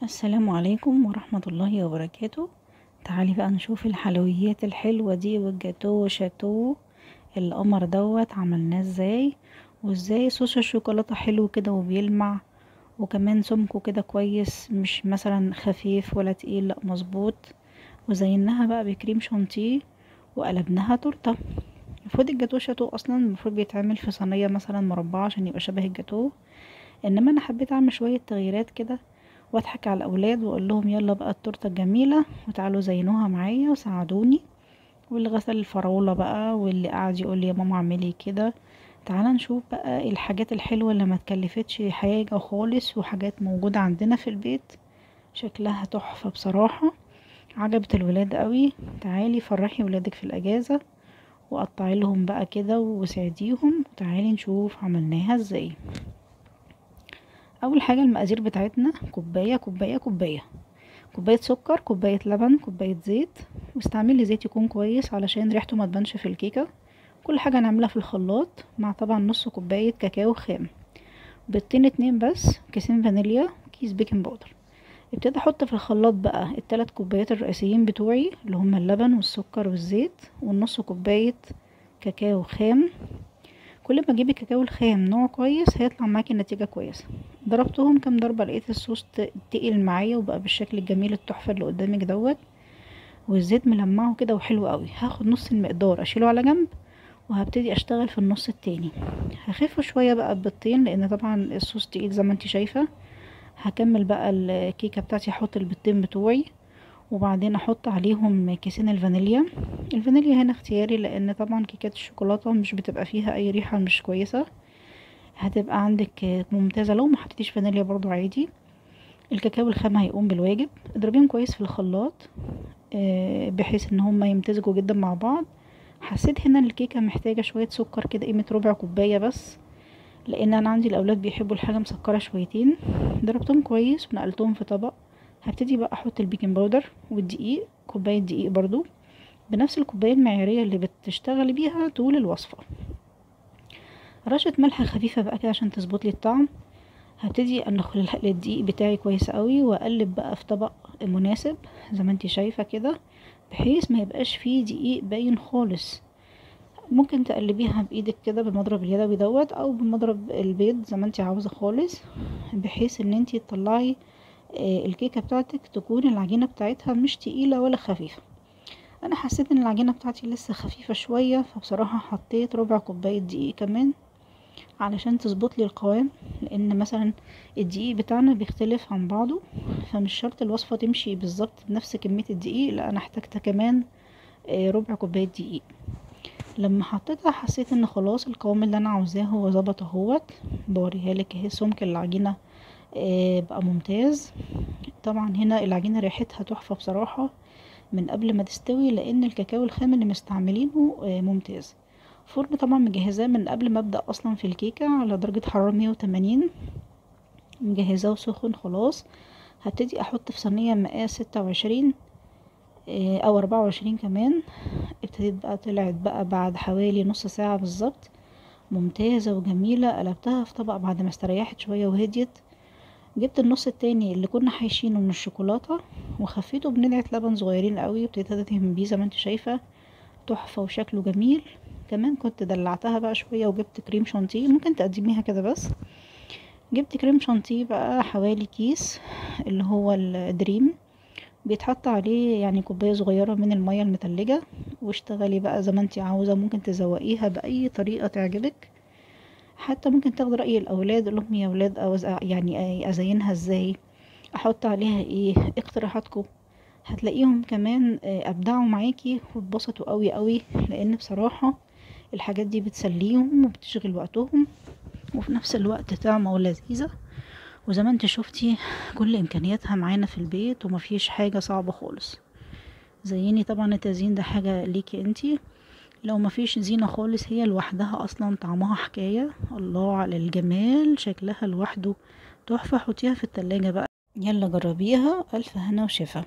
السلام عليكم ورحمة الله وبركاته. تعالي بقى نشوف الحلويات الحلوة دي والجاتو شاتو القمر دوت عملناه ازاي، وازاي صوص الشوكولاتة حلو كده وبيلمع، وكمان سمكه كده كويس، مش مثلا خفيف ولا تقيل، لا مظبوط. وزيناها بقى بكريم شانتيه وقلبناها تورته. المفروض الجاتو شاتو اصلا المفروض بيتعمل في صينية مثلا مربعة عشان يبقى شبه الجاتو، انما انا حبيت اعمل شوية تغييرات كده واضحك على الاولاد واقول لهم يلا بقى التورته الجميله وتعالوا زينوها معايا وساعدوني. واللي غسل الفراوله بقى واللي قاعد يقول لي يا ماما اعملي كده. تعالى نشوف بقى الحاجات الحلوه اللي ما تكلفتش حاجه خالص وحاجات موجوده عندنا في البيت، شكلها تحفه بصراحه، عجبت الولاد قوي. تعالي فرحي ولادك في الاجازه وقطعي لهم بقى كده وساعديهم، وتعالي نشوف عملناها ازاي. اول حاجه المقادير بتاعتنا كوبايه كوبايه كوبايه، كوباية سكر، كوباية لبن، كوباية زيت. واستعملي زيت يكون كويس علشان ريحته ما تبانش في الكيكة. كل حاجة نعملها في الخلاط مع طبعا نص كوباية كاكاو خام، بيضتين اتنين بس، كيسين فانيليا، كيس بيكنج باودر. ابتدي احط في الخلاط بقى التلات كوبايات الرئيسيين بتوعي اللي هما اللبن والسكر والزيت والنص كوباية كاكاو خام. كل ما تجيبي كاكاو الخام نوع كويس هيطلع معاكي النتيجة كويسة. ضربتهم كام ضربة لقيت الصوص تقل معايا وبقى بالشكل الجميل التحفة اللي قدامك دوت، والزيت ملمعه كده وحلو قوي. هاخد نص المقدار اشيله على جنب وهبتدي اشتغل في النص التاني. هخفه شوية بقى ببيضتين لان طبعا الصوص تقيل زي ما انت شايفة. هكمل بقى الكيكة بتاعتي، احط البيضتين بتوعي وبعدين احط عليهم كيسين الفانيليا. الفانيليا هنا اختياري لان طبعا كيكات الشوكولاتة مش بتبقى فيها اي ريحة مش كويسة، هتبقى عندك ممتازة لو ما حطيتيش فانيليا برضو عادي. الكاكاو الخام هيقوم بالواجب. اضربيهم كويس في الخلاط بحيث ان هما يمتزجوا جدا مع بعض. حسيت هنا الكيكة محتاجة شوية سكر كده، قيمة ربع كوباية بس، لان انا عندي الاولاد بيحبوا الحاجة مسكرة شويتين. ضربتهم كويس ونقلتهم في طبق. هبتدي بقى احط البيكنج باودر والدقيق، كوباية دقيق برضو بنفس الكوباية المعيارية اللي بتشتغلي بيها طول الوصفة. رشة ملح خفيفة بقى كده عشان تظبط لي الطعم. هبتدي ادخل الدقيق بتاعي كويس قوي واقلب بقى في طبق مناسب زي ما انتي شايفة كده، بحيث ما يبقاش فيه دقيق باين خالص. ممكن تقلبيها بايدك كده بالمضرب اليدوي دوت او بمضرب البيض زي ما انتي عاوزة خالص، بحيث ان انتي تطلعي الكيكة بتاعتك تكون العجينة بتاعتها مش تقيلة ولا خفيفة. انا حسيت ان العجينة بتاعتي لسه خفيفة شوية، فبصراحة حطيت ربع كوباية دقيق كمان علشان تظبط لي القوام، لان مثلا الدقيق بتاعنا بيختلف عن بعضه، فمش شرط الوصفة تمشي بالظبط بنفس كمية الدقيق، لا انا احتاجت كمان ربع كوباية دقيق. لما حطيتها حسيت ان خلاص القوام اللي انا عاوزاه هو ظبط اهوت. بوريها لك اهي سمك العجينة بقى ممتاز. طبعا هنا العجينة ريحتها تحفة بصراحة من قبل ما تستوي، لان الكاكاو الخام اللي مستعملينه ممتاز. فرن طبعا مجهزاه من قبل ما ابدا اصلا في الكيكه على درجه حراره 180، مجهزاه وسخن خلاص. هبتدي احط في صينيه مقاس 26 او 24 كمان. ابتديت بقى، طلعت بقى بعد حوالي نص ساعه بالظبط ممتازه وجميله. قلبتها في طبق بعد ما استريحت شويه وهديت. جبت النص التاني اللي كنا حايشينه من الشوكولاته وخفيته بندعه لبن صغيرين قوي وابتديت ادهن بيه زي ما انت شايفه، تحفة وشكله جميل. كمان كنت دلعتها بقى شوية وجبت كريم شانتيه، ممكن تقدميها كده بس. جبت كريم شانتيه بقى حوالي كيس اللي هو الدريم، بيتحط عليه يعني كوباية صغيرة من المية المتلجة. واشتغلي بقى زي ما انتي عاوزة، ممكن تزوقيها بأي طريقة تعجبك. حتى ممكن تاخد رأي الأولاد، قول لهم يا أولاد يعني أزينها ازاي، أحط عليها ايه، اقتراحاتكم. هتلاقيهم كمان أبدعوا معاكي واتبسطوا قوي قوي، لأن بصراحة الحاجات دي بتسليهم وبتشغل وقتهم وفي نفس الوقت طعمة ولذيذة. وزي ما انت شفتي كل امكانياتها معانا في البيت ومفيش حاجة صعبة خالص. زيني طبعا التزيين ده حاجة ليكي انتي، لو مفيش زينة خالص هي لوحدها اصلا طعمها حكاية. الله على الجمال، شكلها لوحده تحفة. حطيها في التلاجة بقى، يلا جربيها، الف هنا وشفا.